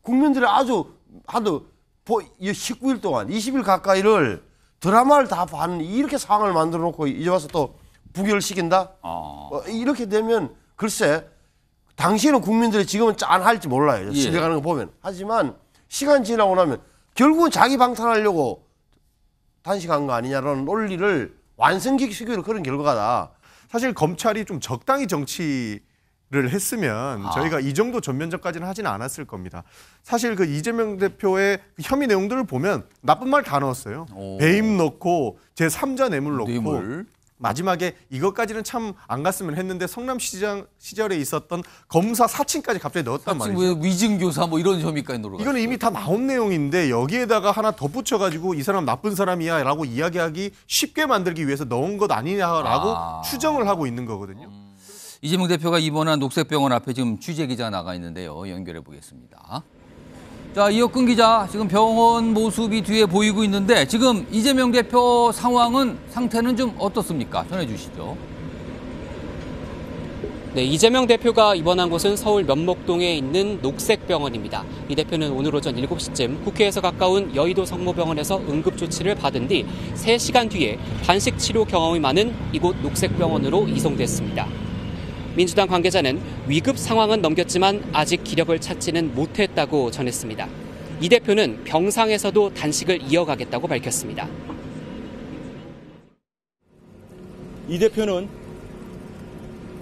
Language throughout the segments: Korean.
국민들이 아주 하도 19일 동안 20일 가까이를 드라마를 다 봤는 이렇게 상황을 만들어 놓고 이제 와서 또 부결시킨다? 이렇게 되면 글쎄 당시에는 국민들이 지금은 짠할지 몰라요. 집에 가는 거 보면. 하지만 시간 지나고 나면 결국은 자기 방탄하려고 단식한 거 아니냐라는 논리를 완성시키는 그런 결과다. 사실 검찰이 좀 적당히 정치를 했으면 저희가 이 정도 전면전까지는 하지는 않았을 겁니다. 사실 그 이재명 대표의 혐의 내용들을 보면 나쁜 말 다 넣었어요. 배임 넣고 제3자 뇌물 넣고 마지막에 이것까지는 참 안 갔으면 했는데 성남시장 시절에 있었던 검사 사칭까지 갑자기 넣었단 말이죠. 위증교사 뭐 이런 혐의까지 넣어요. 이거는 이미 다 나온 내용인데 여기에다가 하나 덧붙여가지고 이 사람 나쁜 사람이야 라고 이야기하기 쉽게 만들기 위해서 넣은 것 아니냐라고 추정을 하고 있는 거거든요. 이재명 대표가 입원한 녹색병원 앞에 지금 취재기자 나가 있는데요. 연결해 보겠습니다. 자, 이혁근 기자, 지금 병원 모습이 뒤에 보이고 있는데 지금 이재명 대표 상태는 좀 어떻습니까? 전해주시죠. 네, 이재명 대표가 입원한 곳은 서울 면목동에 있는 녹색병원입니다. 이 대표는 오늘 오전 7시쯤 국회에서 가까운 여의도 성모병원에서 응급조치를 받은 뒤 3시간 뒤에 단식 치료 경험이 많은 이곳 녹색병원으로 이송됐습니다. 민주당 관계자는 위급 상황은 넘겼지만 아직 기력을 찾지는 못했다고 전했습니다. 이 대표는 병상에서도 단식을 이어가겠다고 밝혔습니다. 이 대표는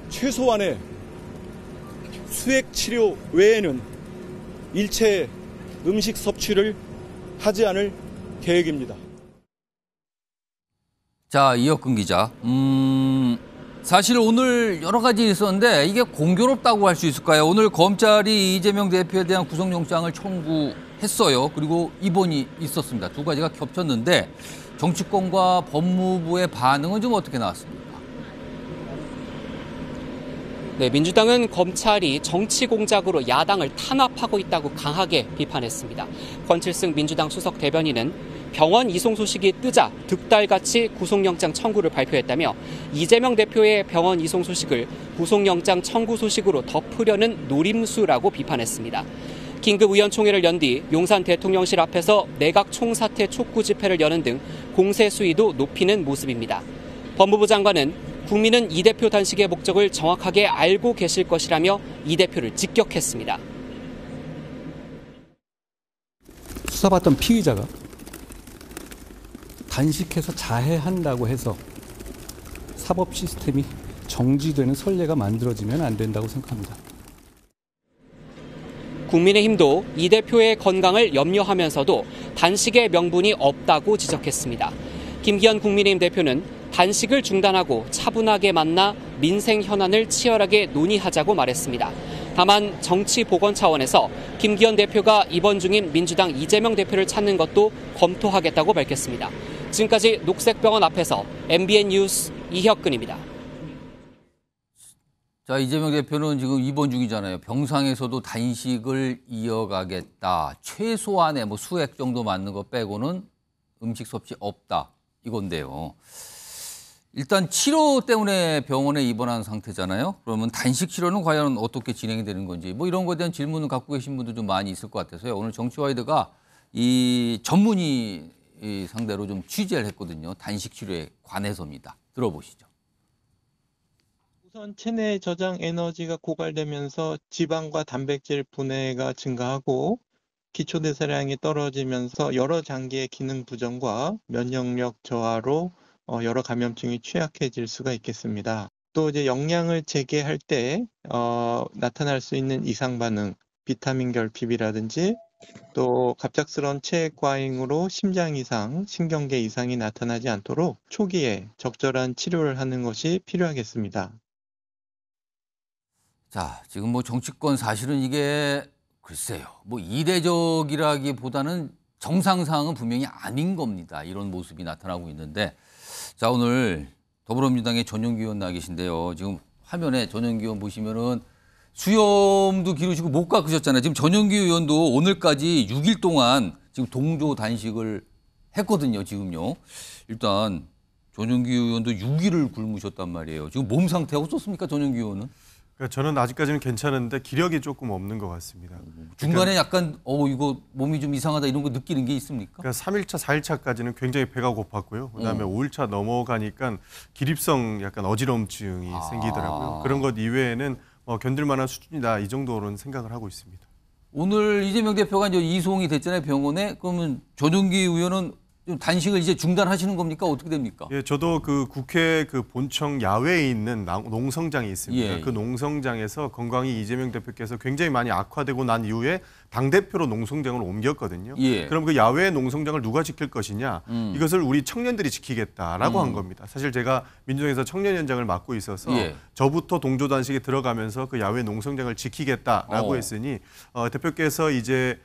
최소한의 수액 치료 외에는 일체 음식 섭취를 하지 않을 계획입니다. 자, 이혁근 기자. 사실 오늘 여러 가지 있었는데 이게 공교롭다고 할 수 있을까요? 오늘 검찰이 이재명 대표에 대한 구속영장을 청구했어요. 그리고 입원이 있었습니다. 두 가지가 겹쳤는데 정치권과 법무부의 반응은 좀 어떻게 나왔습니까? 네, 민주당은 검찰이 정치 공작으로 야당을 탄압하고 있다고 강하게 비판했습니다. 권칠승 민주당 수석 대변인은 병원 이송 소식이 뜨자 득달같이 구속영장 청구를 발표했다며 이재명 대표의 병원 이송 소식을 구속영장 청구 소식으로 덮으려는 노림수라고 비판했습니다. 긴급의원총회를 연 뒤 용산 대통령실 앞에서 내각 총사퇴 촉구 집회를 여는 등 공세 수위도 높이는 모습입니다. 법무부 장관은 국민은 이 대표 단식의 목적을 정확하게 알고 계실 것이라며 이 대표를 직격했습니다. 수사받던 피의자가 단식해서 자해한다고 해서 사법 시스템이 정지되는 선례가 만들어지면 안 된다고 생각합니다. 국민의힘도 이 대표의 건강을 염려하면서도 단식의 명분이 없다고 지적했습니다. 김기현 국민의힘 대표는 단식을 중단하고 차분하게 만나 민생 현안을 치열하게 논의하자고 말했습니다. 다만 정치 복원 차원에서 김기현 대표가 입원 중인 민주당 이재명 대표를 찾는 것도 검토하겠다고 밝혔습니다. 지금까지 녹색병원 앞에서 MBN 뉴스 이혁근입니다. 자, 이재명 대표는 지금 입원 중이잖아요. 병상에서도 단식을 이어가겠다. 최소한의 뭐 수액 정도 맞는 거 빼고는 음식 섭취 없다. 이건데요. 일단 치료 때문에 병원에 입원한 상태잖아요. 그러면 단식 치료는 과연 어떻게 진행이 되는 건지 뭐 이런 거에 대한 질문을 갖고 계신 분도 좀 많이 있을 것 같아서요. 오늘 정치와이드가 이 전문의 상대로 좀 취재를 했거든요. 단식 치료에 관해서입니다. 들어보시죠. 우선 체내 저장 에너지가 고갈되면서 지방과 단백질 분해가 증가하고 기초대사량이 떨어지면서 여러 장기의 기능 부정과 면역력 저하로 여러 감염증이 취약해질 수가 있겠습니다. 또 이제 영양을 재개할 때 나타날 수 있는 이상 반응, 비타민 결핍이라든지 또 갑작스러운 체액 과잉으로 심장 이상, 신경계 이상이 나타나지 않도록 초기에 적절한 치료를 하는 것이 필요하겠습니다. 자, 지금 뭐 정치권 사실은 이게 글쎄요. 뭐 이례적이라기보다는 정상 상황은 분명히 아닌 겁니다. 이런 모습이 나타나고 있는데 자, 오늘 더불어민주당의 전용기 의원 나와 계신데요. 지금 화면에 전용기 의원 보시면은 수염도 기르시고 못 깎으셨잖아요. 지금 전용기 의원도 오늘까지 6일 동안 지금 동조 단식을 했거든요. 지금요. 일단 전용기 의원도 6일을 굶으셨단 말이에요. 지금 몸 상태 어떻습니까? 전용기 의원은? 그러니까 저는 아직까지는 괜찮은데 기력이 조금 없는 것 같습니다. 중간에 약간 이거 몸이 좀 이상하다 이런 거 느끼는 게 있습니까? 그러니까 3일차, 4일차까지는 굉장히 배가 고팠고요. 그다음에 5일차 넘어가니까 기립성 약간 어지러움증이 생기더라고요. 그런 것 이외에는 견딜 만한 수준이다 이 정도로는 생각을 하고 있습니다. 오늘 이재명 대표가 이제 이송이 됐잖아요, 병원에. 그러면 조정기 의원은 좀 단식을 이제 중단하시는 겁니까? 어떻게 됩니까? 예, 저도 그 국회 그 본청 야외에 있는 농성장이 있습니다. 예. 그 농성장에서 건강이 이재명 대표께서 굉장히 많이 악화되고 난 이후에 당대표로 농성장으로 옮겼거든요. 예. 그럼 그 야외 농성장을 누가 지킬 것이냐? 이것을 우리 청년들이 지키겠다라고 한 겁니다. 사실 제가 민주당에서 청년위원장을 맡고 있어서 예. 저부터 동조 단식에 들어가면서 그 야외 농성장을 지키겠다라고 했으니 대표께서 이제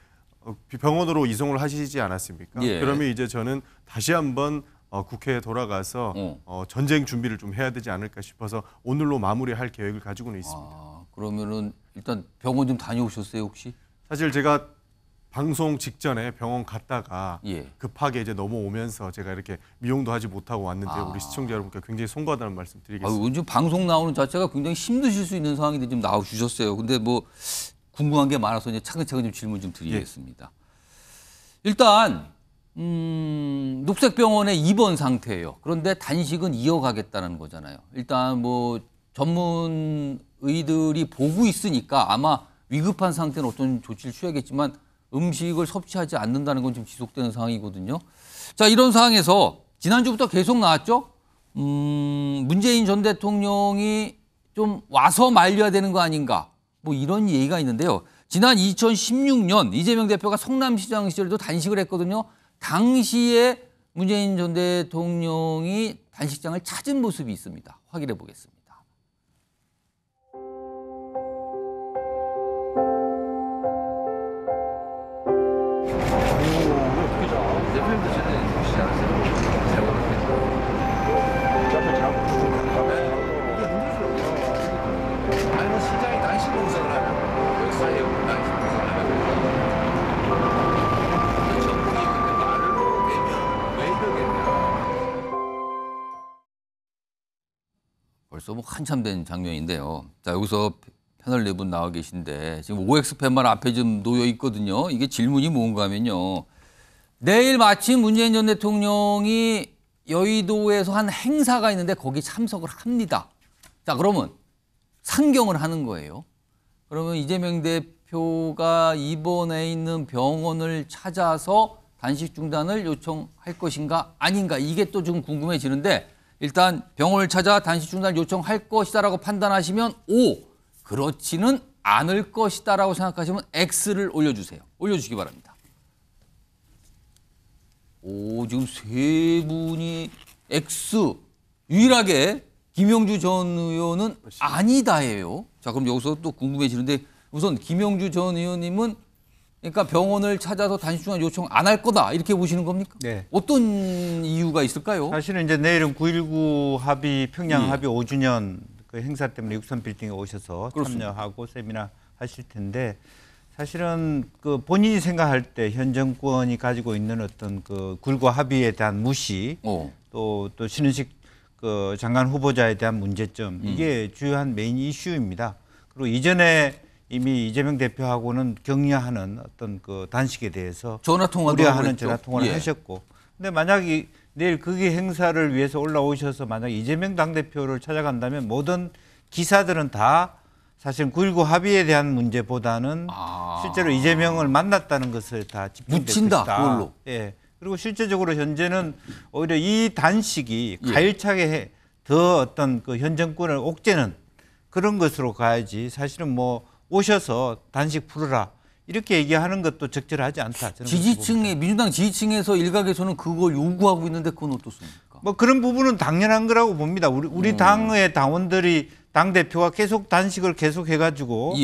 병원으로 이송을 하시지 않았습니까? 예. 그러면 이제 저는 다시 한번 국회에 돌아가서 전쟁 준비를 좀 해야 되지 않을까 싶어서 오늘로 마무리할 계획을 가지고는 있습니다. 그러면은 일단 병원 좀 다녀오셨어요, 혹시? 사실 제가 방송 직전에 병원 갔다가 예. 급하게 이제 넘어오면서 제가 이렇게 미용도 하지 못하고 왔는데 우리 시청자 여러분께 굉장히 송구하다는 말씀 드리겠습니다. 요즘 방송 나오는 자체가 굉장히 힘드실 수 있는 상황인데 좀 나와주셨어요. 근데 뭐 궁금한 게 많아서 이제 차근차근 좀 질문 좀 드리겠습니다. 일단 녹색병원의 입원 상태예요. 그런데 단식은 이어가겠다는 거잖아요. 일단 뭐 전문 의들이 보고 있으니까 아마 위급한 상태는 어떤 조치를 취하겠지만 음식을 섭취하지 않는다는 건 좀 지속되는 상황이거든요. 자, 이런 상황에서 지난주부터 계속 나왔죠. 문재인 전 대통령이 좀 와서 말려야 되는 거 아닌가. 뭐 이런 얘기가 있는데요. 지난 2016년 이재명 대표가 성남시장 시절에도 단식을 했거든요. 당시에 문재인 전 대통령이 단식장을 찾은 모습이 있습니다. 확인해 보겠습니다. 벌써 뭐 한참 된 장면인데요. 자, 여기서 패널 네 분 나와 계신데 지금 OX 팻말 앞에 좀 놓여 있거든요. 이게 질문이 뭔가 하면요. 내일 마침 문재인 전 대통령이 여의도에서 한 행사가 있는데 거기 참석을 합니다. 자, 그러면 상경을 하는 거예요. 그러면 이재명 대표가 입원해 있는 병원을 찾아서 단식 중단을 요청할 것인가 아닌가 이게 또 좀 궁금해지는데 일단 병원을 찾아 단식 중단을 요청할 것이다라고 판단하시면 O, 그렇지는 않을 것이다라고 생각하시면 X를 올려주세요. 올려주시기 바랍니다. 오, 지금 세 분이 X. 유일하게 김영주 전 의원은 아니다예요. 자, 그럼 여기서 또 궁금해지는데 우선 김영주 전 의원님은 그러니까 병원을 찾아서 단식 중단 요청 안 할 거다 이렇게 보시는 겁니까? 네. 어떤 이유가 있을까요? 사실은 이제 내일은 9.19 합의 평양 예. 합의 5주년 그 행사 때문에 63빌딩에 오셔서 그렇습니다. 참여하고 세미나 하실 텐데 사실은 그 본인이 생각할 때 현 정권이 가지고 있는 어떤 그 9.19 합의에 대한 무시 또 신은식 그 장관 후보자에 대한 문제점 이게 주요한 메인 이슈입니다. 그리고 이전에 이미 이재명 대표하고는 격려하는 어떤 그 단식에 대해서 우려하는 전화 통화를 하셨고, 근데 만약에 내일 거기 행사를 위해서 올라오셔서 만약 이재명 당대표를 찾아간다면 모든 기사들은 다 사실 9.19 합의에 대한 문제보다는 실제로 이재명을 만났다는 것을 다 집중될 묻힌다, 것이다. 그걸로. 예. 그리고 실제적으로 현재는 오히려 이 단식이 가열차게 더 어떤 그 현 정권을 옥죄는 그런 것으로 가야지 사실은 뭐 오셔서 단식 풀어라 이렇게 얘기하는 것도 적절하지 않다. 저는 지지층에 민주당 지지층에서 일각에서는 그걸 요구하고 있는데 그건 어떻습니까? 뭐 그런 부분은 당연한 거라고 봅니다. 우리 당의 당원들이 당 대표가 계속 단식을 계속 해가지고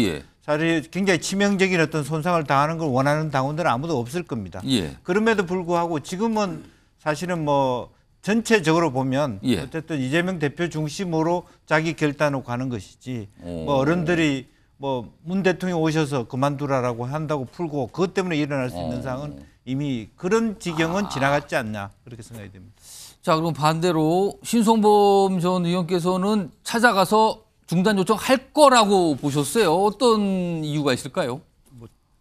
사실 굉장히 치명적인 어떤 손상을 당하는 걸 원하는 당원들은 아무도 없을 겁니다. 그럼에도 불구하고 지금은 사실은 뭐 전체적으로 보면 어쨌든 이재명 대표 중심으로 자기 결단으로 가는 것이지 뭐 어른들이 뭐 문 대통령 오셔서 그만두라라고 한다고 풀고 그것 때문에 일어날 수 있는 상황은 이미 그런 지경은 지나갔지 않냐 그렇게 생각이 됩니다. 자, 그럼 반대로 신성범 전 의원께서는 찾아가서 중단 요청할 거라고 보셨어요? 어떤 이유가 있을까요?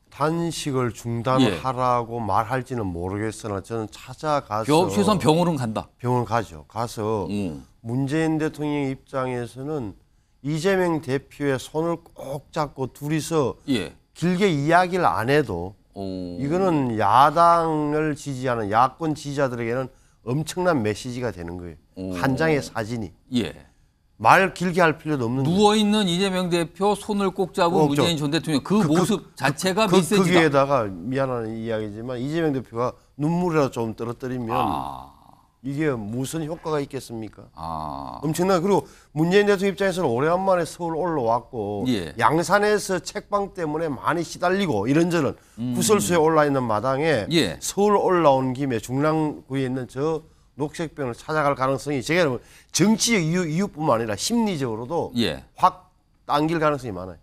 단식을 중단하라고 말할지는 모르겠으나 저는 찾아가서 최소한 병원은 간다. 병원 가죠. 가서 문재인 대통령 입장에서는 이재명 대표의 손을 꼭 잡고 둘이서 길게 이야기를 안 해도 이거는 야당을 지지하는 야권 지지자들에게는 엄청난 메시지가 되는 거예요. 한 장의 사진이. 말 길게 할 필요도 없는 누워있는 이재명 대표 손을 꼭 잡은 문재인 전 대통령 그 모습 자체가 메시지다. 거기에다가 미안한 이야기지만 이재명 대표가 눈물이라도 좀 떨어뜨리면 이게 무슨 효과가 있겠습니까? 엄청나. 그리고 문재인 대통령 입장에서는 오래간만에 서울 올라왔고 양산에서 책방 때문에 많이 시달리고 이런저런 구설수에 올라 있는 마당에 서울 올라온 김에 중랑구에 있는 저 녹색병을 찾아갈 가능성이 제가 정치적 이유뿐만 아니라 심리적으로도 확 당길 가능성이 많아요.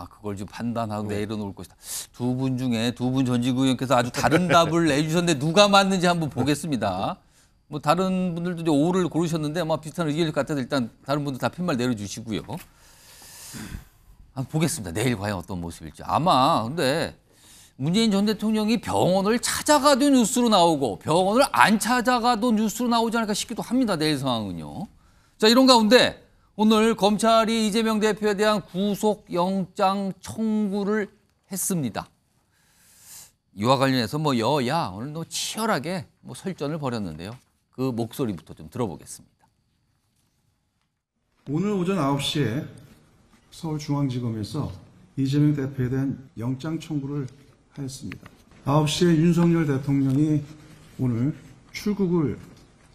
그걸 지금 판단하고 내려놓을 것이다. 두 분 중에 두 분 전직 의원께서 아주 다른 답을 내주셨는데 누가 맞는지 한번 보겠습니다. 뭐 다른 분들도 이제 O를 고르셨는데 아마 비슷한 의견일 것 같아서 일단 다른 분들 다 팻말 내려주시고요. 한번 보겠습니다. 내일 과연 어떤 모습일지. 아마 근데 문재인 전 대통령이 병원을 찾아가도 뉴스로 나오고 병원을 안 찾아가도 뉴스로 나오지 않을까 싶기도 합니다. 내일 상황은요. 자, 이런 가운데 오늘 검찰이 이재명 대표에 대한 구속영장 청구를 했습니다. 이와 관련해서 뭐 여야 오늘 치열하게 설전을 벌였는데요. 그 목소리부터 좀 들어보겠습니다. 오늘 오전 9시에 서울중앙지검에서 이재명 대표에 대한 영장 청구를 하였습니다. 9시에 윤석열 대통령이 오늘 출국을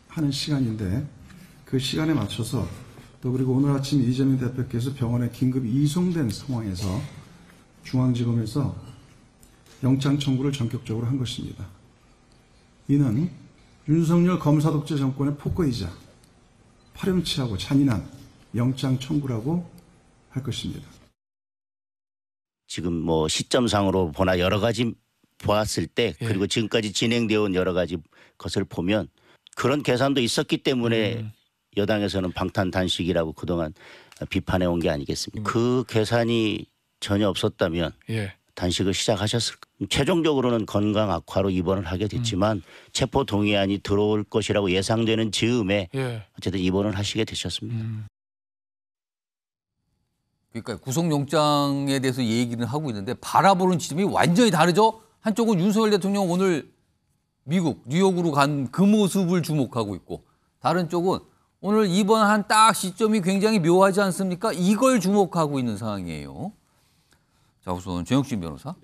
하는 시간인데 그 시간에 맞춰서 또 그리고 오늘 아침 이재명 대표께서 병원에 긴급 이송된 상황에서 중앙지검에서 영장 청구를 전격적으로 한 것입니다. 이는 윤석열 검사 독재 정권의 폭거이자 파렴치하고 잔인한 영장 청구라고 할 것입니다. 지금 시점상으로 보나 여러 가지 보았을 때 그리고 지금까지 진행되어 온 여러 가지 것을 보면 그런 계산도 있었기 때문에 여당에서는 방탄 단식이라고 그동안 비판해 온 게 아니겠습니까? 그 계산이 전혀 없었다면 단식을 시작하셨을 거예요. 최종적으로는 건강 악화로 입원을 하게 됐지만 체포 동의안이 들어올 것이라고 예상되는 즈음에 어쨌든 입원을 하시게 되셨습니다. 그러니까 구속영장에 대해서 얘기는 하고 있는데 바라보는 지점이 완전히 다르죠. 한쪽은 윤석열 대통령 오늘 미국 뉴욕으로 간 그 모습을 주목하고 있고 다른 쪽은 오늘 입원한 딱 시점이 굉장히 묘하지 않습니까? 이걸 주목하고 있는 상황이에요. 자, 우선 정혁진 변호사.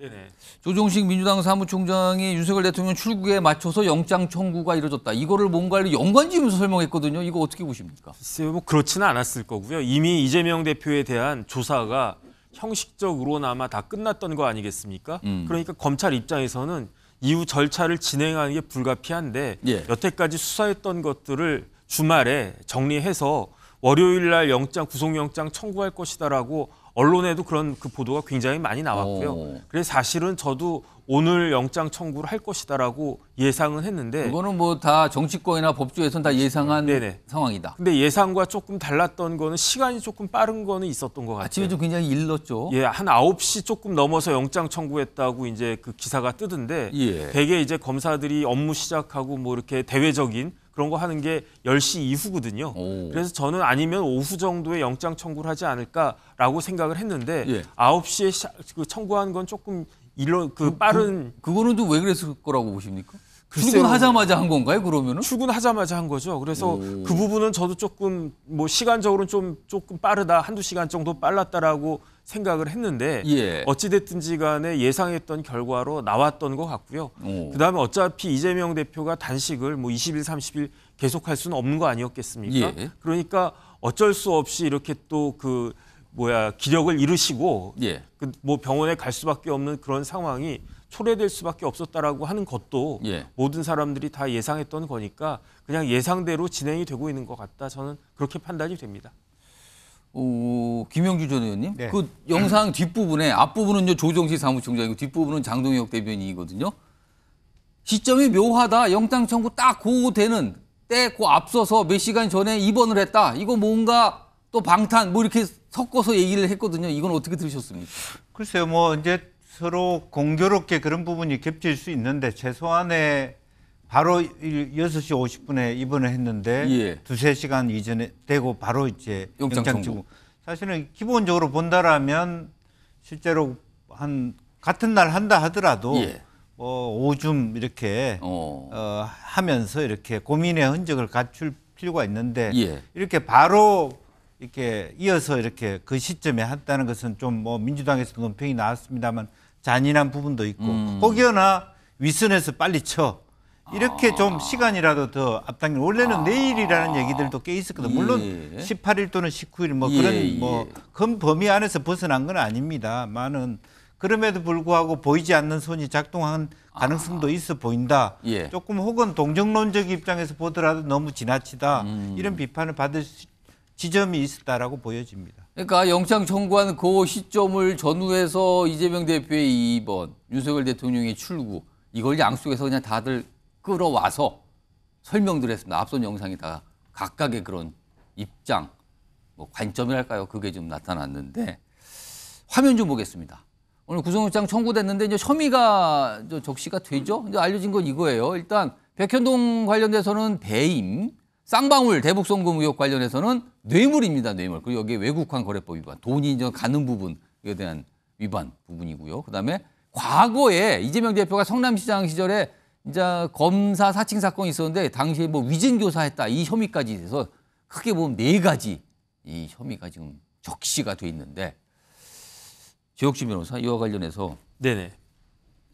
조정식 민주당 사무총장이 윤석열 대통령 출국에 맞춰서 영장 청구가 이루어졌다. 이거를 뭔가를 연관지으면서 설명했거든요. 이거 어떻게 보십니까? 글쎄요, 그렇지는 않았을 거고요. 이미 이재명 대표에 대한 조사가 형식적으로나마 다 끝났던 거 아니겠습니까? 그러니까 검찰 입장에서는 이후 절차를 진행하는 게 불가피한데 여태까지 수사했던 것들을 주말에 정리해서 월요일 날 구속영장 청구할 것이다라고 언론에도 그런 그 보도가 굉장히 많이 나왔고요. 그래서 사실은 저도 오늘 영장 청구를 할 것이다라고 예상은 했는데 그거는 다 정치권이나 법조에서는 다 예상한 상황이다. 근데 예상과 조금 달랐던 거는 시간이 조금 빠른 거는 있었던 것 같아요. 아침에 좀 굉장히 일렀죠. 한 9시 조금 넘어서 영장 청구했다고 이제 그 기사가 뜨던데 대개 이제 검사들이 업무 시작하고 이렇게 대외적인 그런 거 하는 게 10시 이후거든요. 그래서 저는 아니면 오후 정도에 영장 청구를 하지 않을까라고 생각을 했는데 9시에 청구한 건 조금 빠른. 그거는 좀 왜 그랬을 거라고 보십니까? 출근하자마자 한 건가요, 그러면은? 출근하자마자 한 거죠. 그래서 그 부분은 저도 조금 시간적으로는 조금 빠르다, 한두 시간 정도 빨랐다라고 생각을 했는데 어찌됐든지 간에 예상했던 결과로 나왔던 것 같고요. 그다음에 어차피 이재명 대표가 단식을 20일, 30일 계속할 수는 없는 거 아니었겠습니까? 그러니까 어쩔 수 없이 이렇게 또 기력을 잃으시고 병원에 갈 수밖에 없는 그런 상황이 초래될 수밖에 없었다라고 하는 것도 모든 사람들이 다 예상했던 거니까 그냥 예상대로 진행이 되고 있는 것 같다. 저는 그렇게 판단이 됩니다. 김영주 전 의원님, 그 영상 뒷부분에 앞부분은 조정식 사무총장이고 뒷부분은 장동혁 대변인이거든요. 시점이 묘하다. 영장 청구 딱 되는 때 앞서서 몇 시간 전에 입원을 했다. 이거 뭔가 또 방탄 뭐 이렇게 섞어서 얘기를 했거든요. 이건 어떻게 들으셨습니까? 글쎄요, 뭐 이제 서로 공교롭게 그런 부분이 겹칠 수 있는데 최소한에 바로 6시 50분에 입원을 했는데 예. 2-3시간 이전에 되고 바로 이제 영장 영장 청구. 사실은 기본적으로 본다라면 실제로 한 같은 날 한다 하더라도 예. 오줌 이렇게 하면서 이렇게 고민의 흔적을 갖출 필요가 있는데 예. 이렇게 바로 이렇게 이어서 이렇게 그 시점에 했다는 것은 좀 뭐 민주당에서도 논평이 나왔습니다만 잔인한 부분도 있고 혹여나 윗선에서 빨리 쳐 이렇게 좀 시간이라도 더 앞당겨 원래는 내일이라는 얘기들도 꽤 있었거든요. 물론 예. 18일 또는 19일 뭐 예, 그런 뭐 큰 범위 안에서 벗어난 건 아닙니다만은 그럼에도 불구하고 보이지 않는 손이 작동한 가능성도 있어 보인다. 예. 조금 혹은 동정론적 입장에서 보더라도 너무 지나치다. 이런 비판을 받을 지점이 있었다라고 보여집니다. 그러니까 영장 청구한 그 시점을 전후해서 이재명 대표의 입원, 윤석열 대통령의 출구 이걸 양쪽에서 그냥 다들 끌어와서 설명들 했습니다. 앞선 영상이 다 각각의 그런 입장, 뭐 관점이랄까요? 그게 좀 나타났는데 화면 좀 보겠습니다. 오늘 구속영장 청구됐는데 이제 혐의가 적시가 되죠. 이제 알려진 건 이거예요. 일단 백현동 관련돼서는 배임, 쌍방울 대북송금 의혹 관련해서는 뇌물입니다. 뇌물. 그리고 여기에 외국환 거래법 위반, 돈이 이제 가는 부분에 대한 위반 부분이고요. 그다음에 과거에 이재명 대표가 성남시장 시절에 이제 검사 사칭 사건이 있었는데 당시에 뭐 위증교사했다 이 혐의까지 돼서 크게 보면 4가지 이 혐의가 지금 적시가 돼 있는데 조혁진 변호사 이와 관련해서 네네.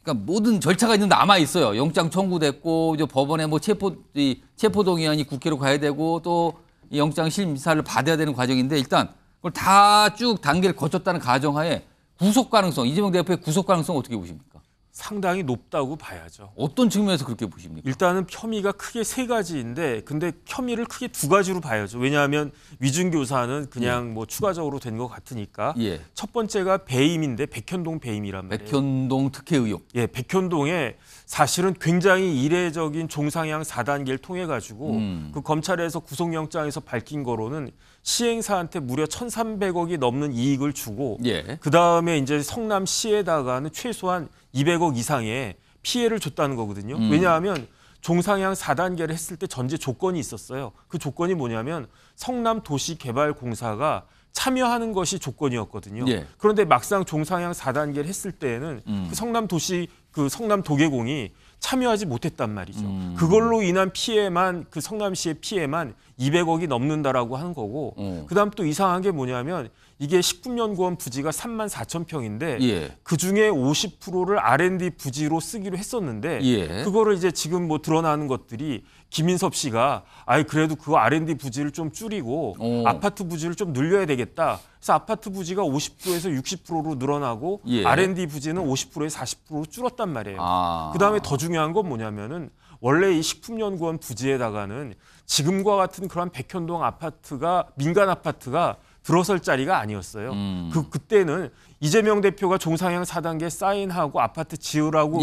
그러니까 모든 절차가 있는 남아 있어요. 영장 청구됐고 이제 법원에 뭐 체포동의안이 국회로 가야 되고 또 영장 심사를 받아야 되는 과정인데 일단 그걸 다 쭉 단계를 거쳤다는 가정하에 구속 가능성 이재명 대표의 구속 가능성 어떻게 보십니까? 상당히 높다고 봐야죠. 어떤 측면에서 그렇게 보십니까? 일단은 혐의가 크게 3가지인데 근데 혐의를 크게 2가지로 봐야죠. 왜냐하면 위증교사는 그냥 뭐 추가적으로 된 것 같으니까. 예. 첫 번째가 배임인데 백현동 배임이란 말이에요. 백현동 특혜 의혹. 예, 백현동에 사실은 굉장히 이례적인 종상향 4단계를 통해 가지고 그 검찰에서 구속영장에서 밝힌 거로는 시행사한테 무려 1,300억이 넘는 이익을 주고 예. 그다음에 이제 성남시에다가는 최소한 200억 이상의 피해를 줬다는 거거든요. 왜냐하면 종상향 4단계를 했을 때 전제 조건이 있었어요. 그 조건이 뭐냐면 성남도시개발공사가 참여하는 것이 조건이었거든요. 예. 그런데 막상 종상향 4단계를 했을 때에는 그 성남도계공이 참여하지 못했단 말이죠. 그걸로 인한 피해만 그 성남시의 피해만 200억이 넘는다라고 하는 거고 그다음 또 이상한 게 뭐냐면 이게 식품연구원 부지가 34,000평인데 예. 그중에 50%를 R&D 부지로 쓰기로 했었는데 예. 그거를 이제 지금 뭐 드러나는 것들이 김인섭 씨가 그래도 그 R&D 부지를 좀 줄이고 아파트 부지를 좀 늘려야 되겠다. 그래서 아파트 부지가 50%에서 60%로 늘어나고 예. R&D 부지는 50%에서 40%로 줄었단 말이에요. 그다음에 더 중요한 건 뭐냐면은 원래 이 식품연구원 부지에다가는 지금과 같은 그런 백현동 아파트가 민간 아파트가 들어설 자리가 아니었어요. 그때는 이재명 대표가 종상향 4단계 사인하고 아파트 지으라고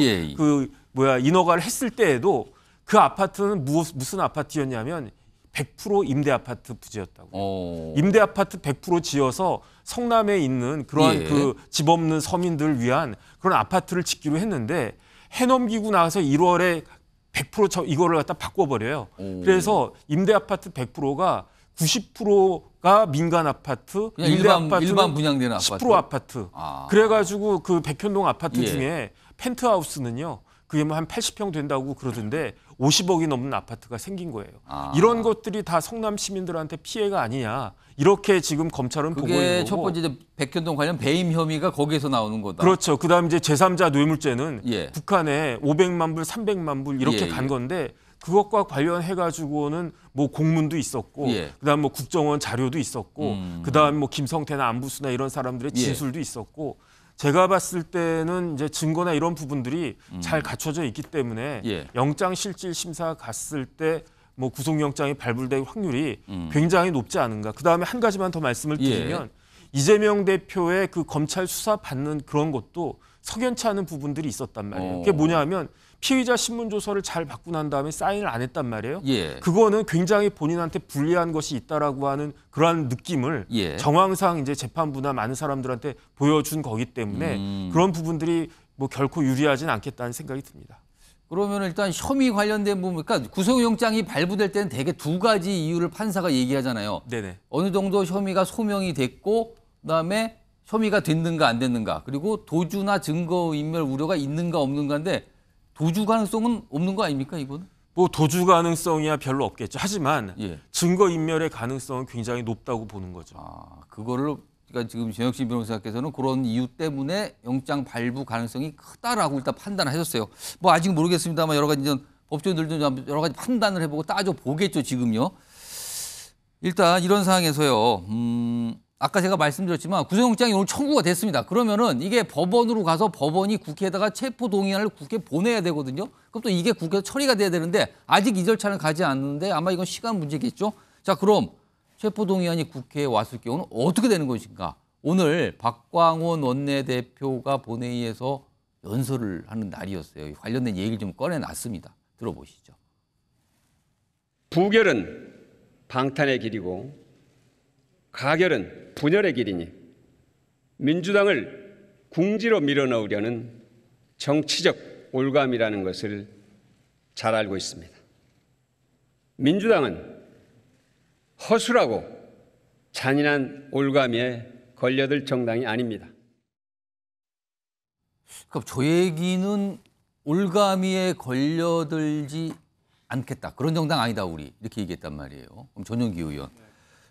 인허가를 했을 때에도 그 아파트는 무슨 아파트였냐면 100% 임대 아파트 부지였다고. 임대 아파트 100% 지어서 성남에 있는 그러한 그 집 없는 서민들을 위한 그런 아파트를 짓기로 했는데 해넘기고 나서 1월에 100% 이거를 갖다 바꿔버려요. 그래서 임대 아파트 100%가 90%가 민간 아파트, 임대 아파트는 일반 분양되는 아파트. 10% 아파트. 그래가지고 그 백현동 아파트 중에 펜트하우스는요. 그게 뭐 한 80평 된다고 그러던데 50억이 넘는 아파트가 생긴 거예요. 이런 것들이 다 성남 시민들한테 피해가 아니냐. 이렇게 지금 검찰은 보고 있는 거고. 그게 첫 번째 이제 백현동 관련 배임 혐의가 거기에서 나오는 거다. 그렇죠. 그다음 이제 제3자 뇌물죄는 북한에 500만 불, 300만 불 이렇게 간 건데 그것과 관련해 가지고는 뭐 공문도 있었고 그다음 뭐 국정원 자료도 있었고 그다음 뭐 김성태나 안부수나 이런 사람들의 진술도 있었고 제가 봤을 때는 이제 증거나 이런 부분들이 잘 갖춰져 있기 때문에 영장 실질 심사 갔을 때 뭐 구속영장이 발부될 확률이 굉장히 높지 않은가. 그다음에 한 가지만 더 말씀을 드리면 이재명 대표의 그 검찰 수사 받는 그런 것도 석연치 않은 부분들이 있었단 말이에요. 그게 뭐냐면 피의자 신문조서를 잘 받고 난 다음에 사인을 안 했단 말이에요. 예. 그거는 굉장히 본인한테 불리한 것이 있다라고 하는 그러한 느낌을 예. 정황상 이제 재판부나 많은 사람들한테 보여준 거기 때문에 그런 부분들이 뭐 결코 유리하진 않겠다는 생각이 듭니다. 그러면 일단 혐의 관련된 부분, 그러니까 구속영장이 발부될 때는 대개 두 가지 이유를 판사가 얘기하잖아요. 네네. 어느 정도 혐의가 소명이 됐고, 그다음에 혐의가 됐는가 안 됐는가, 그리고 도주나 증거인멸 우려가 있는가 없는가인데 도주 가능성은 없는 거 아닙니까, 이거는? 뭐 도주 가능성이야 별로 없겠죠. 하지만 예. 증거인멸의 가능성은 굉장히 높다고 보는 거죠. 그거를 그러니까 지금 전혁신 변호사께서는 그런 이유 때문에 영장 발부 가능성이 크다라고 일단 판단하셨어요. 뭐 아직 모르겠습니다만 여러 가지 법조인들도 여러 가지 판단을 해보고 따져 보겠죠, 지금요. 일단 이런 상황에서요. 아까 제가 말씀드렸지만 구속영장이 오늘 청구가 됐습니다. 그러면은 이게 법원으로 가서 법원이 국회에다가 체포동의안을 국회에 보내야 되거든요. 그럼 또 이게 국회에서 처리가 돼야 되는데 아직 이 절차는 가지 않는데 아마 이건 시간 문제겠죠. 자, 그럼 체포동의안이 국회에 왔을 경우는 어떻게 되는 것인가? 오늘 박광원 원내대표가 본회의에서 연설을 하는 날이었어요. 관련된 얘기를 좀 꺼내놨습니다. 들어보시죠. 부결은 방탄의 길이고 가결은 분열의 길이니 민주당을 궁지로 밀어넣으려는 정치적 올감이라는 것을 잘 알고 있습니다. 민주당은 허술하고 잔인한 올가미에 걸려들 정당이 아닙니다. 그러니까 저 얘기는 올가미에 걸려들지 않겠다. 그런 정당 아니다 우리. 이렇게 얘기했단 말이에요. 그럼 전용기 의원.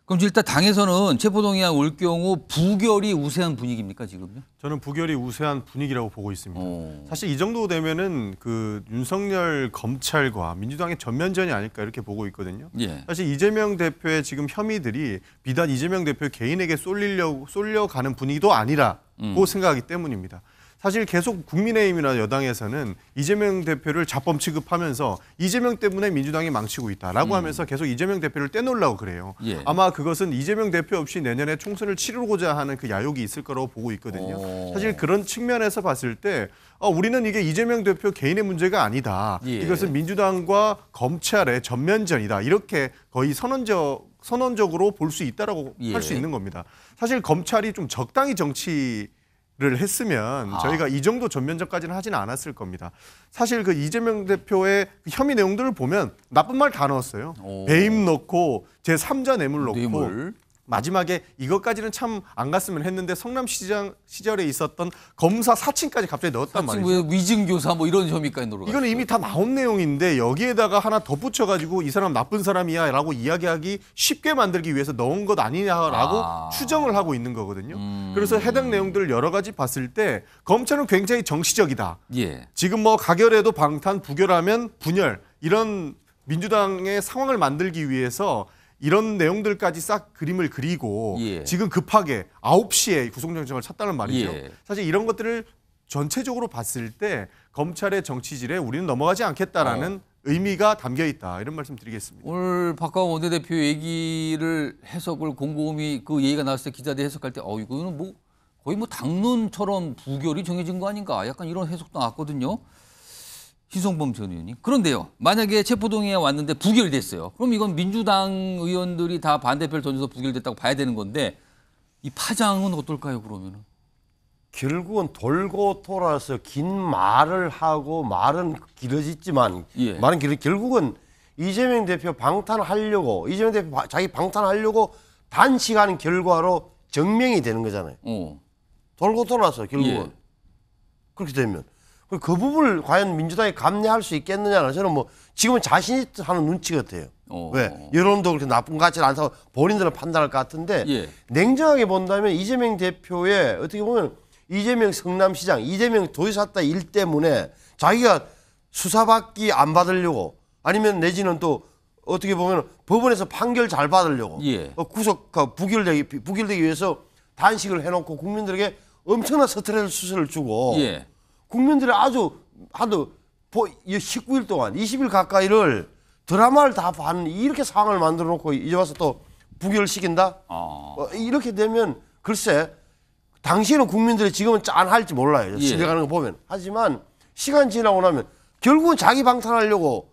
그럼 일단 당에서는 체포동의안 올 경우 부결이 우세한 분위기입니까 지금요? 저는 부결이 우세한 분위기라고 보고 있습니다. 사실 이 정도 되면은 그 윤석열 검찰과 민주당의 전면전이 아닐까 이렇게 보고 있거든요. 예. 사실 이재명 대표의 지금 혐의들이 비단 이재명 대표 개인에게 쏠려가는 분위기도 아니라고 생각하기 때문입니다. 사실 계속 국민의힘이나 여당에서는 이재명 대표를 자범 취급하면서 이재명 때문에 민주당이 망치고 있다라고 하면서 계속 이재명 대표를 떼놓으려고 그래요. 예. 아마 그것은 이재명 대표 없이 내년에 총선을 치르고자 하는 그 야욕이 있을 거라고 보고 있거든요. 사실 그런 측면에서 봤을 때 우리는 이게 이재명 대표 개인의 문제가 아니다. 예. 이것은 민주당과 검찰의 전면전이다. 이렇게 거의 선언적으로 볼 수 있다라고 할 수 있는 겁니다. 사실 검찰이 좀 적당히 를 했으면 저희가 이 정도 전면전까지는 하지는 않았을 겁니다. 사실 그 이재명 대표의 혐의 내용들을 보면 나쁜 말 다 넣었어요. 배임 넣고 제3자 뇌물 넣고 마지막에 이것까지는 참 안 갔으면 했는데 성남시장 시절에 있었던 검사 사칭까지 갑자기 넣었단 말이죠. 왜 위증교사 뭐 이런 혐의까지 넣어요? 이거는 이미 다 나온 내용인데 여기에다가 하나 덧붙여가지고 이 사람 나쁜 사람이야 라고 이야기하기 쉽게 만들기 위해서 넣은 것 아니냐라고 추정을 하고 있는 거거든요. 그래서 해당 내용들을 여러 가지 봤을 때 검찰은 굉장히 정치적이다. 예. 지금 뭐 가결해도 방탄, 부결하면 분열 이런 민주당의 상황을 만들기 위해서 이런 내용들까지 싹 그림을 그리고 지금 급하게 9시에 구속영장을 쳤다는 말이죠. 사실 이런 것들을 전체적으로 봤을 때 검찰의 정치질에 우리는 넘어가지 않겠다라는 의미가 담겨 있다. 이런 말씀 드리겠습니다. 오늘 박광원 원내대표 얘기를 해석을 곰곰이 그 얘기가 나왔을 때 기자들이 해석할 때 이거는 뭐 거의 뭐 당론처럼 부결이 정해진 거 아닌가 약간 이런 해석도 나왔거든요. 신성범 전 의원님. 그런데요. 만약에 체포동의안 왔는데 부결됐어요. 그럼 이건 민주당 의원들이 다 반대표를 던져서 부결됐다고 봐야 되는 건데 이 파장은 어떨까요, 그러면은? 결국은 돌고 돌아서 긴 말을 하고 말은 길어졌지만 말은 결국은 이재명 대표 방탄하려고 이재명 대표 자기 방탄하려고 단식하는 결과로 증명이 되는 거잖아요. 돌고 돌아서 결국은 그렇게 되면 그 부분을 과연 민주당이 감내할 수 있겠느냐는 저는 뭐 지금은 자신이 하는 눈치 같아요. 왜 여론도 그렇게 나쁜 것 같지는 않다고 본인들은 판단할 것 같은데 냉정하게 본다면 이재명 대표의 어떻게 보면 이재명 성남시장, 이재명 도지사 일 때문에 자기가 수사받기 안 받으려고 아니면 내지는 또 어떻게 보면 법원에서 판결 잘 받으려고 구속 부결되기 위해서 단식을 해놓고 국민들에게 엄청난 스트레스를 주고 국민들이 아주 19일 동안 20일 가까이를 드라마를 다 봤는 이렇게 상황을 만들어 놓고 이제 와서 또 부결시킨다? 이렇게 되면 글쎄 당시에는 국민들이 지금은 짠할지 몰라요. 예. 집에 가는 거 보면. 하지만 시간 지나고 나면 결국은 자기 방탄하려고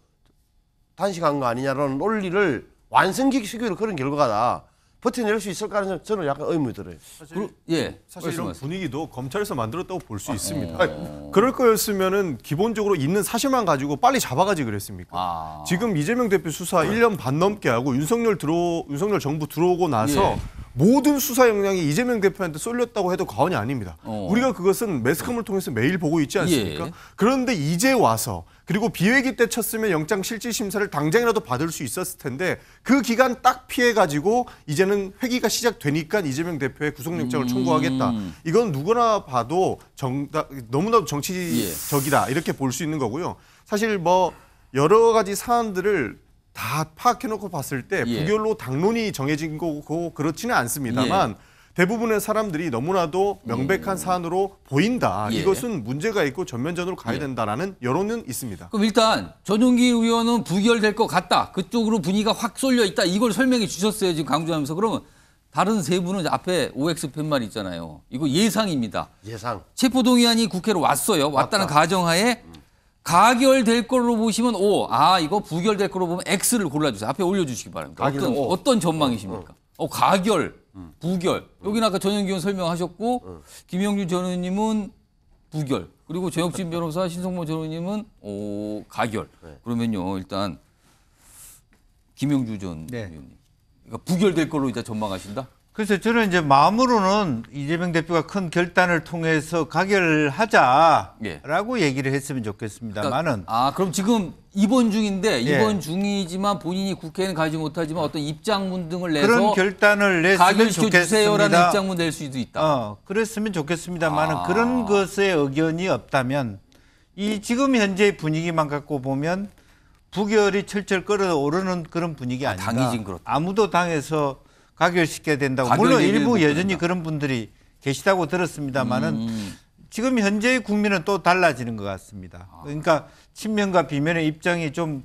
단식한 거 아니냐라는 논리를 완성시키는 그런 결과다. 버텨낼 수 있을까는 저는 약간 의문이 들어요. 사실 이런 분위기도 검찰에서 만들었다고 볼 수 있습니다. 그럴 거였으면은 기본적으로 있는 사실만 가지고 빨리 잡아가지 그랬습니까? 지금 이재명 대표 수사 1년 반 넘게 하고 윤석열 정부 들어오고 나서 모든 수사 역량이 이재명 대표한테 쏠렸다고 해도 과언이 아닙니다. 우리가 그것은 매스컴을 통해서 매일 보고 있지 않습니까? 그런데 이제 와서 그리고 비회기 때 쳤으면 영장실질심사를 당장이라도 받을 수 있었을 텐데 그 기간 딱 피해가지고 이제는 회기가 시작되니까 이재명 대표의 구속영장을 청구하겠다. 이건 누구나 봐도 너무나도 정치적이다 이렇게 볼 수 있는 거고요. 사실 뭐 여러 가지 사안들을 다 파악해놓고 봤을 때 부결로 당론이 정해진 거고 그렇지는 않습니다만 대부분의 사람들이 너무나도 명백한 사안으로 보인다. 이것은 문제가 있고 전면전으로 가야 된다라는 여론은 있습니다. 그럼 일단 전용기 의원은 부결될 것 같다. 그쪽으로 분위기가 확 쏠려 있다. 이걸 설명해 주셨어요. 지금 강조하면서. 그러면 다른 세 분은 앞에 OX 팻말 있잖아요. 이거 예상입니다. 예상. 체포동의안이 국회로 왔어요. 왔다는 가정하에 가결될 걸로 보시면 O, 이거 부결될 걸로 보면 X를 골라주세요. 앞에 올려주시기 바랍니다. 어떤 전망이십니까? 가결, 부결. 여기는 아까 전용기 의원 설명하셨고 김영주 전 의원님은 부결. 그리고 정혁진 변호사, 신성모 전 의원님은 가결. 그러면요 일단 김영주 전 의원님. 그러니까 부결될 걸로 이제 전망하신다? 그래서 저는 이제 마음으로는 이재명 대표가 큰 결단을 통해서 가결하자라고 얘기를 했으면 좋겠습니다만은. 그럼 지금 입원 중인데 입원 중이지만 본인이 국회에는 가지 못하지만 어떤 입장문 등을 내서 그런 결단을 냈으면 좋겠습니다. 입장문 낼 수도 있다. 그랬으면 좋겠습니다만은 그런 것에 의견이 없다면 이 지금 현재 분위기만 갖고 보면 부결이 철철 끌어오르는 그런 분위기 아닌가. 당이진 그렇다. 아무도 당에서 가결시켜야 된다고. 물론 일부 여전히 그런 분들이 계시다고 들었습니다만은 지금 현재의 국민은 또 달라지는 것 같습니다. 그러니까 친명과 비면의 입장이 좀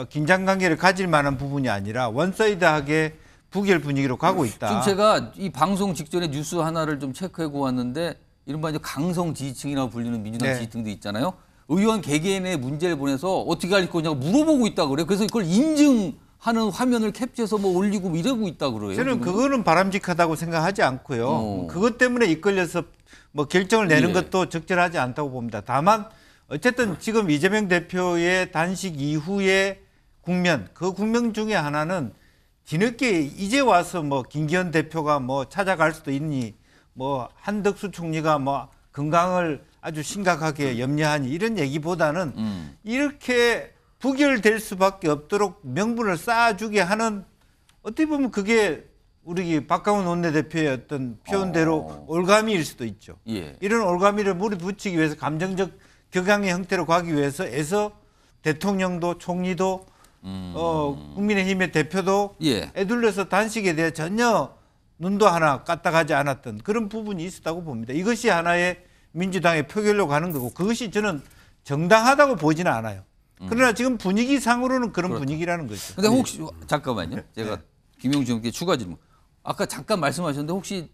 긴장 관계를 가질 만한 부분이 아니라 원사이드하게 부결 분위기로 가고 있다. 지금 제가 이 방송 직전에 뉴스 하나를 좀 체크해 왔는데 이른바 이제 강성 지지층이라고 불리는 민주당 지지층도 있잖아요. 의원 개개인의 문제를 보내서 어떻게 할 거냐고 물어보고 있다 그래요. 그래서 그걸 인증하는 화면을 캡처해서 뭐 올리고 이러고 있다 그래요. 저는 그거는 바람직하다고 생각하지 않고요. 그것 때문에 이끌려서 뭐 결정을 내는 것도 적절하지 않다고 봅니다. 다만 어쨌든 지금 이재명 대표의 단식 이후의 국면, 그 국면 중에 하나는 뒤늦게 이제 와서 뭐 김기현 대표가 뭐 찾아갈 수도 있니, 뭐 한덕수 총리가 뭐 건강을 아주 심각하게 염려하니 이런 얘기보다는 이렇게 부결될 수밖에 없도록 명분을 쌓아주게 하는 어떻게 보면 그게 우리 박강원 원내대표의 어떤 표현대로 올가미일 수도 있죠. 이런 올가미를 물에 붙이기 위해서 감정적 격앙의 형태로 가기 위해서 애서 대통령도 총리도 국민의힘의 대표도 애둘러서 단식에 대해 전혀 눈도 하나 까딱하지 않았던 그런 부분이 있었다고 봅니다. 이것이 하나의 민주당의 표결로 가는 거고 그것이 저는 정당하다고 보지는 않아요. 그러나 지금 분위기상으로는 그런 분위기라는 거죠. 근데 혹시 잠깐만요. 제가 김용주 의원께 추가 질문. 아까 잠깐 말씀하셨는데 혹시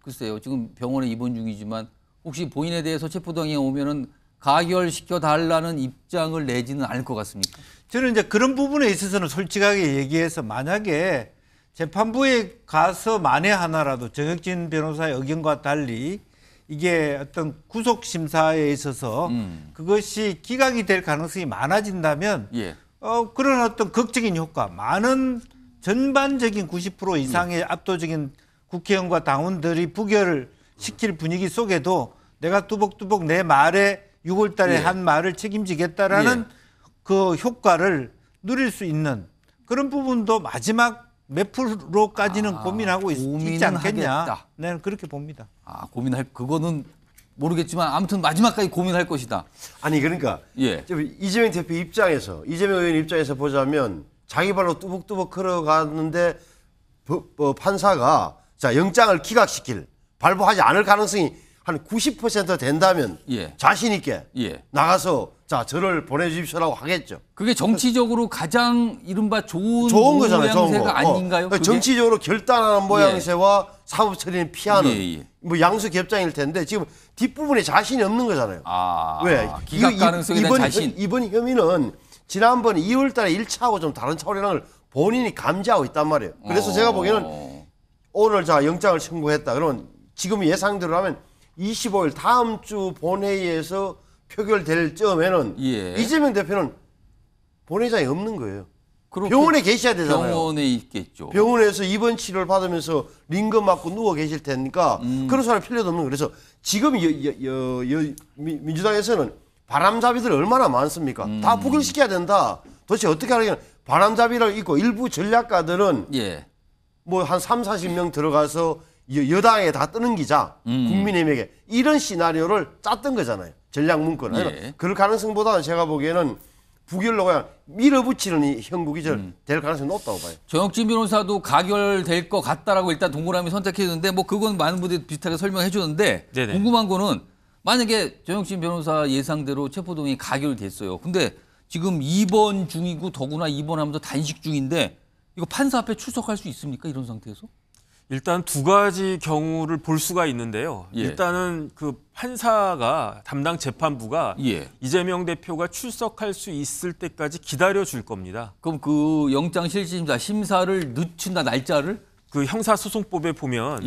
글쎄요. 지금 병원에 입원 중이지만 혹시 본인에 대해서 체포동의안 오면은 가결시켜 달라는 입장을 내지는 않을 것 같습니까? 저는 이제 그런 부분에 있어서는 솔직하게 얘기해서 만약에 재판부에 가서 만에 하나라도 정혁진 변호사의 의견과 달리 이게 어떤 구속 심사에 있어서 그것이 기각이 될 가능성이 많아진다면 그런 어떤 극적인 효과, 많은 전반적인 90% 이상의 압도적인 국회의원과 당원들이 부결을 시킬 분위기 속에도 내가 뚜벅뚜벅 내 말에 6월 달에 한 말을 책임지겠다라는 그 효과를 누릴 수 있는 그런 부분도 마지막 몇 프로까지는 고민하고 있지 않겠냐. 하겠다. 네, 그렇게 봅니다. 그거는 모르겠지만 아무튼 마지막까지 고민할 것이다. 아니 그러니까 이재명 대표 입장에서 이재명 의원 입장에서 보자면 자기 발로 뚜벅뚜벅 걸어갔는데 판사가 자 영장을 기각시킬 발부하지 않을 가능성이 한 90% 된다면 자신 있게 나가서 자 저를 보내주십시오라고 하겠죠. 그게 정치적으로 가장 이른바 좋은 거잖아요. 모양새가 아닌가요? 그게? 정치적으로 결단하는 모양새와 사법 처리는 피하는 뭐 양수 겹장일 텐데 지금 뒷부분에 자신이 없는 거잖아요. 왜? 기각 가능성에 대한 자신. 이번 혐의는 지난번 2월 달에 1차하고 좀 다른 차원이라는 걸 본인이 감지하고 있단 말이에요. 그래서 제가 보기에는 오늘 자 영장을 청구했다. 그러면 지금 예상대로 하면 25일 다음 주 본회의에서 표결될 즈음에는 이재명 대표는 본회의장에 없는 거예요. 병원에 계셔야 되잖아요. 병원에 있겠죠. 병원에서 입원 치료를 받으면서 링거 맞고 누워 계실 테니까 그런 사람이 필요도 없는 거예요. 그래서 지금 민주당에서는 바람잡이들 얼마나 많습니까? 다 부결시켜야 된다. 도대체 어떻게 하려면 바람잡이를 있고 일부 전략가들은 뭐 한 30-40명 들어가서 여당에 다 뜨는 기자, 국민의힘에게 이런 시나리오를 짰던 거잖아요. 전략 문건을. 그럴 가능성보다는 제가 보기에는 부결로 그냥 밀어붙이는 이 형국이 될 가능성이 높다고 봐요. 정혁진 변호사도 가결될 것 같다라고 일단 동그라미 선택했는데 뭐 그건 많은 분들이 비슷하게 설명해 주는데 궁금한 거는 만약에 정혁진 변호사 예상대로 체포동의 가결됐어요. 근데 지금 입원 중이고 더구나 입원하면서 단식 중인데 이거 판사 앞에 출석할 수 있습니까? 이런 상태에서? 일단 두 가지 경우를 볼 수가 있는데요. 일단은 그 판사가 담당 재판부가 이재명 대표가 출석할 수 있을 때까지 기다려 줄 겁니다. 그럼 그 영장실질심사 심사를 늦춘다 날짜를? 그 형사소송법에 보면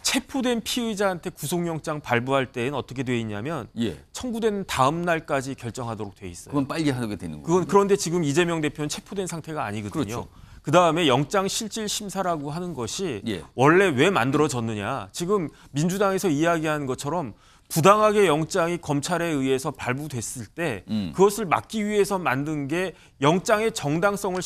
체포된 피의자한테 구속영장 발부할 때는 어떻게 돼 있냐면 청구된 다음 날까지 결정하도록 돼 있어요. 그건 빨리 하게 되는 거예요. 그런데 지금 이재명 대표는 체포된 상태가 아니거든요. 그렇죠. 그다음에 영장실질심사라고 하는 것이 원래 왜 만들어졌느냐. 지금 민주당에서 이야기하는 것처럼 부당하게 영장이 검찰에 의해서 발부됐을 때 그것을 막기 위해서 만든 게 영장의 정당성을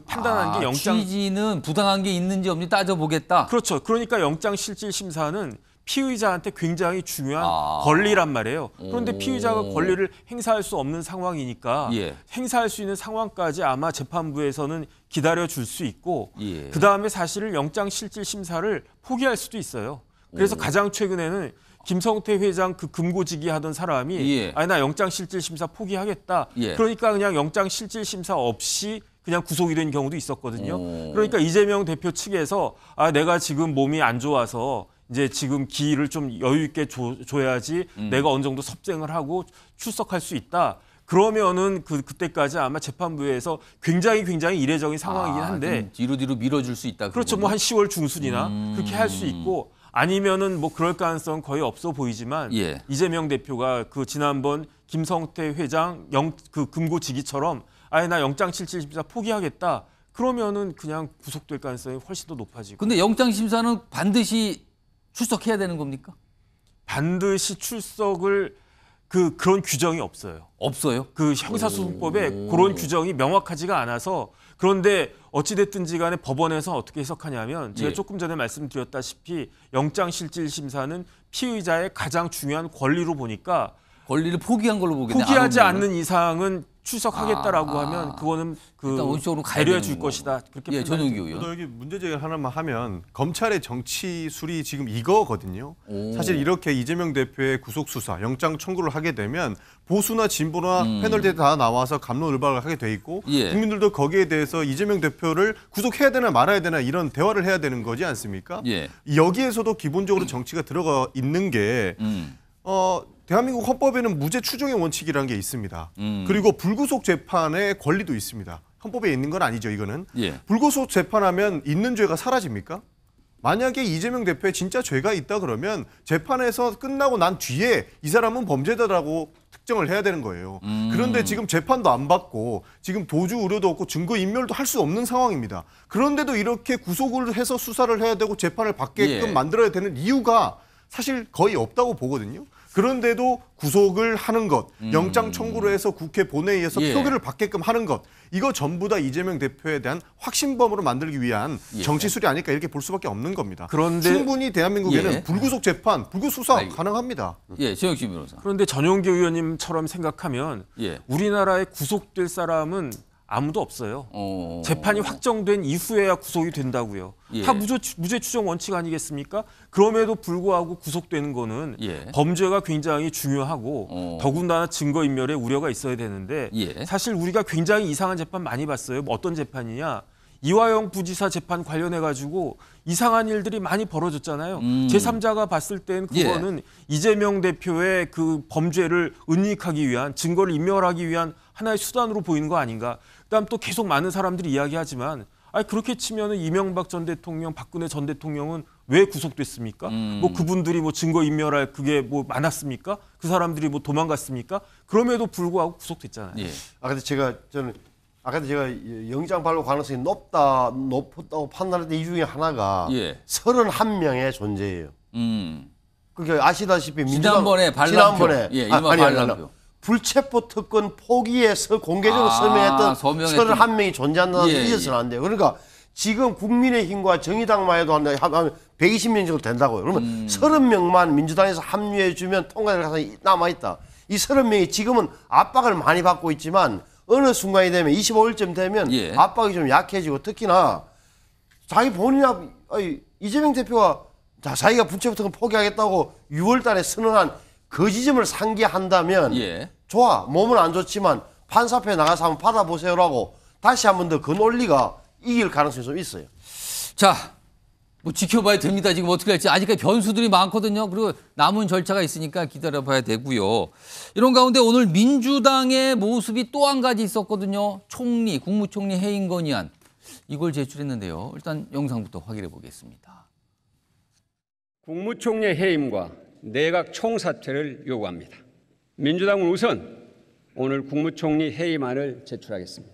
판단하는 게 영장. 취지는 부당한 게 있는지 없는지 따져보겠다. 그렇죠. 그러니까 영장실질심사는 피의자한테 굉장히 중요한 권리란 말이에요. 그런데 피의자가 권리를 행사할 수 없는 상황이니까 행사할 수 있는 상황까지 아마 재판부에서는 기다려줄 수 있고 그다음에 사실은 영장실질심사를 포기할 수도 있어요. 그래서 가장 최근에는 김성태 회장 그 금고지기 하던 사람이 아니 나 영장실질심사 포기하겠다. 그러니까 그냥 영장실질심사 없이 그냥 구속이 된 경우도 있었거든요. 그러니까 이재명 대표 측에서 내가 지금 몸이 안 좋아서 이제 지금 기일을 좀 여유 있게 줘야지 내가 어느 정도 섭생을 하고 출석할 수 있다. 그러면은 그때까지 아마 재판부에서 굉장히 이례적인 상황이긴 한데 뒤로 밀어줄 수 있다. 그렇죠. 뭐 한 10월 중순이나 그렇게 할 수 있고 아니면은 뭐 그럴 가능성 거의 없어 보이지만 이재명 대표가 그 지난번 김성태 회장 그 금고지기처럼 아예 나 영장실질심사 포기하겠다. 그러면은 그냥 구속될 가능성이 훨씬 더 높아지고. 근데 영장심사는 반드시 출석해야 되는 겁니까? 반드시 출석을 그런 규정이 없어요. 없어요? 그 형사소송법에 그런 규정이 명확하지가 않아서 그런데 어찌됐든지 간에 법원에서 어떻게 해석하냐면 제가 조금 전에 말씀드렸다시피 영장실질심사는 피의자의 가장 중요한 권리로 보니까 권리를 포기한 걸로 보겠네. 포기하지 않는 이상은 출석하겠다라고 하면 그거는 배려해 줄 것이다. 그렇게 전용기 의원. 저도 여기 문제 제기를 하나만 하면 검찰의 정치술이 지금 이거거든요. 사실 이렇게 이재명 대표의 구속 수사, 영장 청구를 하게 되면 보수나 진보나 패널들이 다 나와서 갑론을박을 하게 돼 있고 국민들도 거기에 대해서 이재명 대표를 구속해야 되나 말아야 되나 이런 대화를 해야 되는 거지 않습니까? 여기에서도 기본적으로 정치가 들어가 있는 게 대한민국 헌법에는 무죄 추정의 원칙이라는 게 있습니다. 그리고 불구속 재판의 권리도 있습니다. 헌법에 있는 건 아니죠, 이거는. 불구속 재판하면 있는 죄가 사라집니까? 만약에 이재명 대표에 진짜 죄가 있다 그러면 재판에서 끝나고 난 뒤에 이 사람은 범죄자라고 특정을 해야 되는 거예요. 그런데 지금 재판도 안 받고 지금 도주 우려도 없고 증거인멸도 할 수 없는 상황입니다. 그런데도 이렇게 구속을 해서 수사를 해야 되고 재판을 받게끔 만들어야 되는 이유가 사실 거의 없다고 보거든요. 그런데도 구속을 하는 것, 영장 청구를 해서 국회 본회의에서 표결을 받게끔 하는 것, 이거 전부 다 이재명 대표에 대한 확신범으로 만들기 위한 정치술이 아닐까 이렇게 볼 수밖에 없는 겁니다. 그런데 충분히 대한민국에는 불구속 재판, 불구속 수사 가능합니다. 최혁진 변호사. 그런데 전용기 의원님처럼 생각하면 우리나라에 구속될 사람은 아무도 없어요. 재판이 확정된 이후에야 구속이 된다고요. 예. 다 무죄 추정 원칙 아니겠습니까? 그럼에도 불구하고 구속되는 거는 범죄가 굉장히 중요하고 더군다나 증거인멸의 우려가 있어야 되는데 사실 우리가 굉장히 이상한 재판 많이 봤어요. 뭐 어떤 재판이냐. 이화영 부지사 재판 관련해가지고 이상한 일들이 많이 벌어졌잖아요. 제3자가 봤을 땐 그거는 이재명 대표의 그 범죄를 은닉하기 위한, 증거를 인멸하기 위한 하나의 수단으로 보이는 거 아닌가. 그다음 또 계속 많은 사람들이 이야기하지만 그렇게 치면은 이명박 전 대통령, 박근혜 전 대통령은 왜 구속됐습니까? 뭐 그분들이 뭐 증거 인멸할 그게 뭐 많았습니까? 그 사람들이 뭐 도망갔습니까? 그럼에도 불구하고 구속됐잖아요. 근데 저는 아까 제가 영장 발부 가능성이 높다고 판단할 때 이 중에 하나가 31명의 존재예요. 그러니까 아시다시피 지난번에 반란표. 불체포 특권 포기해서 공개적으로 서명했던 31명이 존재한다는 걸 잊어서는 안 돼요. 그러니까 지금 국민의힘과 정의당만 해도 한 120명 정도 된다고요. 그러면 30명만 민주당에서 합류해주면 통과될 가능성이 남아있다. 이 30명이 지금은 압박을 많이 받고 있지만 어느 순간이 되면 25일쯤 되면 압박이 좀 약해지고 특히나 자기 이재명 대표가 자기가 불체포 특권 포기하겠다고 6월 달에 선언한 그 지점을 상기한다면 좋아, 몸은 안 좋지만 판사 앞에 나가서 한번 받아보세요라고 다시 한 번 더 그 논리가 이길 가능성이 좀 있어요. 자, 뭐 지켜봐야 됩니다. 지금 어떻게 할지 아직까지 변수들이 많거든요. 그리고 남은 절차가 있으니까 기다려봐야 되고요. 이런 가운데 오늘 민주당의 모습이 또 한 가지 있었거든요. 국무총리 해임 건의안 이걸 제출했는데요. 일단 영상부터 확인해 보겠습니다. 국무총리 해임과 내각 총사퇴를 요구합니다. 민주당은 우선 오늘 국무총리 해임안을 제출하겠습니다.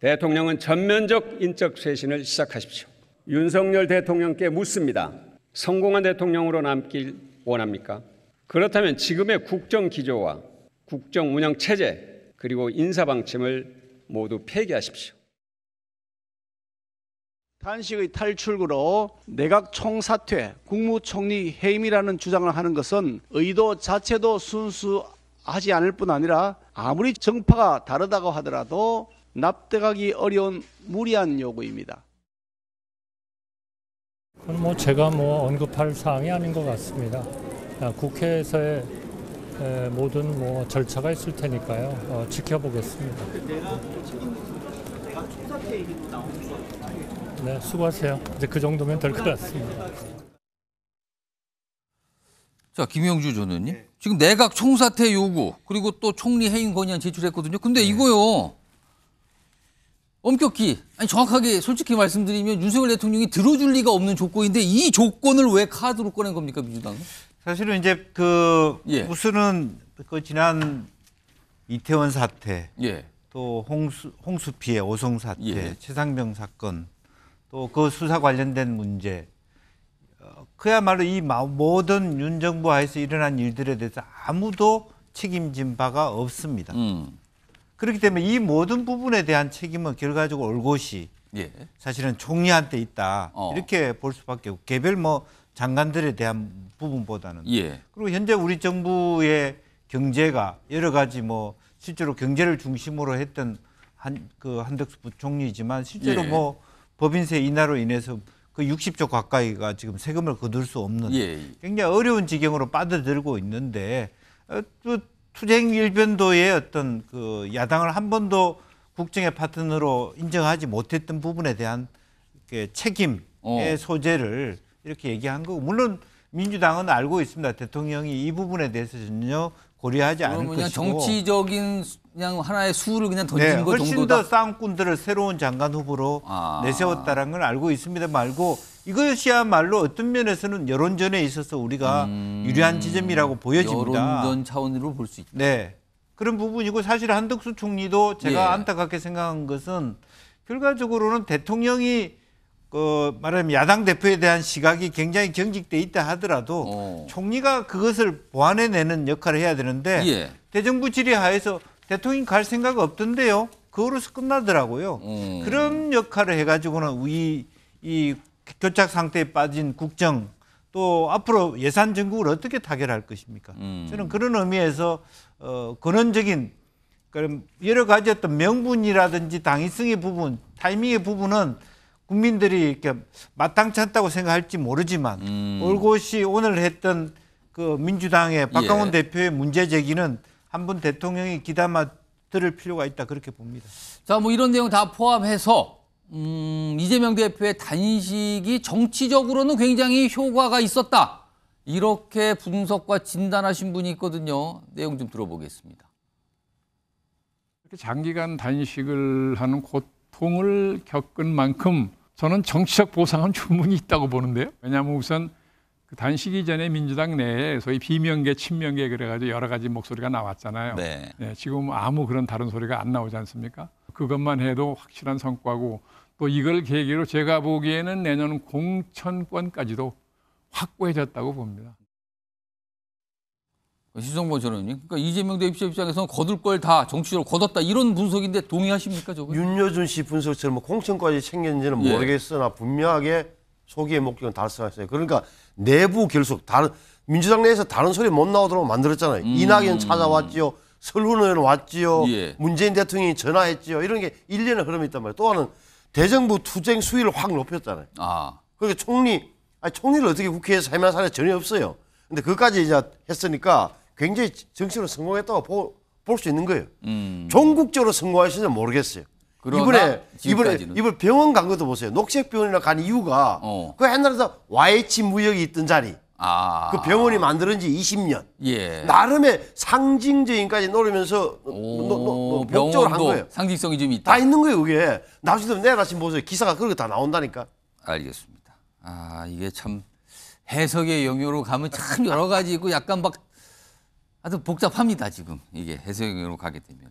대통령은 전면적 인적 쇄신을 시작하십시오. 윤석열 대통령께 묻습니다. 성공한 대통령으로 남길 원합니까? 그렇다면 지금의 국정 기조와 국정 운영 체제 그리고 인사 방침을 모두 폐기하십시오. 단식의 탈출구로 내각 총사퇴, 국무총리 해임이라는 주장을 하는 것은 의도 자체도 순수하지 않을 뿐 아니라 아무리 정파가 다르다고 하더라도 납득하기 어려운 무리한 요구입니다. 그건 제가 언급할 사항이 아닌 것 같습니다. 국회에서의 모든 절차가 있을 테니까요. 지켜보겠습니다. 내각 총사퇴 얘기도 나오는 것 같아요. 네, 수고하세요. 이제 그 정도면 될 것 같습니다. 자, 김영주 전 의원님. 지금 내각 총사퇴 요구 그리고 또 총리 해임 건의안 제출했거든요. 근데 이거요. 엄격히 정확하게 솔직히 말씀드리면 윤석열 대통령이 들어줄 리가 없는 조건인데 이 조건을 왜 카드로 꺼낸 겁니까, 민주당은? 사실은 이제 우선은 지난 이태원 사태, 또 홍수 피해, 오송 사태, 최상병 사건, 또 그 수사 관련된 문제, 그야말로 이 모든 윤 정부 하에서 일어난 일들에 대해서 아무도 책임진 바가 없습니다. 그렇기 때문에 이 모든 부분에 대한 책임은 결과적으로 올곧이 사실은 총리한테 있다. 이렇게 볼 수밖에 없고 개별 장관들에 대한 부분보다는. 그리고 현재 우리 정부의 경제가 여러 가지 실제로 경제를 중심으로 했던 한덕수 부총리지만 실제로 법인세 인하로 인해서 그 60조 가까이가 지금 세금을 거둘 수 없는 굉장히 어려운 지경으로 빠져들고 있는데 또 투쟁 일변도의 어떤 야당을 한 번도 국정의 파트너로 인정하지 못했던 부분에 대한 책임의 소재를 이렇게 얘기한 거고 물론 민주당은 알고 있습니다. 대통령이 이 부분에 대해서 전혀 고려하지 않을 그냥 것이고 정치적인 그냥 하나의 수를 그냥 던진 거 훨씬 정도다. 더 싸움꾼들을 새로운 장관 후보로 내세웠다는 걸 알고 있습니다. 말고 이것이야말로 어떤 면에서는 여론전에 있어서 우리가 유리한 지점이라고 보여집니다. 여론전 차원으로 볼 수 있다. 네, 그런 부분이고 사실 한덕수 총리도 제가 안타깝게 생각한 것은 결과적으로는 대통령이 말하자면 야당 대표에 대한 시각이 굉장히 경직돼 있다 하더라도 총리가 그것을 보완해내는 역할을 해야 되는데 대정부 질의하에서 대통령이 갈 생각 없던데요. 그거로서 끝나더라고요. 그런 역할을 해가지고는 이 교착 상태에 빠진 국정 또 앞으로 예산 전국을 어떻게 타결할 것입니까? 저는 그런 의미에서 근원적인 그럼 여러 가지 어떤 명분이라든지 당위성의 부분, 타이밍의 부분은 국민들이 이렇게 마땅치 않다고 생각할지 모르지만 올곧이 오늘 했던 그 민주당의 박강원 대표의 문제 제기는 한번 대통령이 귀담아 들을 필요가 있다 그렇게 봅니다. 자, 뭐 이런 내용 다 포함해서 이재명 대표의 단식이 정치적으로는 굉장히 효과가 있었다. 이렇게 분석과 진단하신 분이 있거든요. 내용 좀 들어보겠습니다. 이렇게 장기간 단식을 하는 고통을 겪은 만큼 저는 정치적 보상은 충분히 있다고 보는데요. 왜냐하면 우선 그 단식 이전에 민주당 내에 소위 비명계, 친명계 그래가지고 여러 가지 목소리가 나왔잖아요. 네, 지금 아무 그런 다른 소리가 안 나오지 않습니까? 그것만 해도 확실한 성과고 또 이걸 계기로 제가 보기에는 내년 공천권까지도 확고해졌다고 봅니다. 시성보 전원님, 그러니까 이재명 대표 입장에서는 거둘 걸 다 정치적으로 거뒀다 이런 분석인데 동의하십니까, 저거? 윤여준 씨 분석처럼 뭐 공천까지 챙겼는지는 모르겠으나 분명하게 소기의 목적은 달성했어요. 그러니까 내부 결속, 다른 민주당 내에서 다른 소리 못 나오도록 만들었잖아요. 이낙연 찾아왔지요, 설훈 의원 왔지요, 문재인 대통령이 전화했지요. 이런 게 1년의 흐름이 있단 말이에요. 또 하나는 대정부 투쟁 수위를 확 높였잖아요. 그러니까 총리를 어떻게 국회에서 해명할 사례가 전혀 없어요. 근데 그것까지 이제 했으니까 굉장히 정치로 성공했다고 볼 수 있는 거예요. 전국적으로 성공하실지 모르겠어요. 이번에 병원 간 것도 보세요. 녹색병원이나 간 이유가 그 옛날에 YH 무역이 있던 자리. 그 병원이 만들어진 지 20년. 나름의 상징적인까지 노리면서 목적으로 한 거예요. 상징성이 좀 있다. 다 있는 거예요, 그게. 나중에 내일 아침 보세요. 기사가 그렇게 다 나온다니까. 알겠습니다. 이게 참 해석의 영역으로 가면 참 여러 가지 있고 약간 막 아주 복잡합니다, 지금. 이게 해석의 영역으로 가게 되면.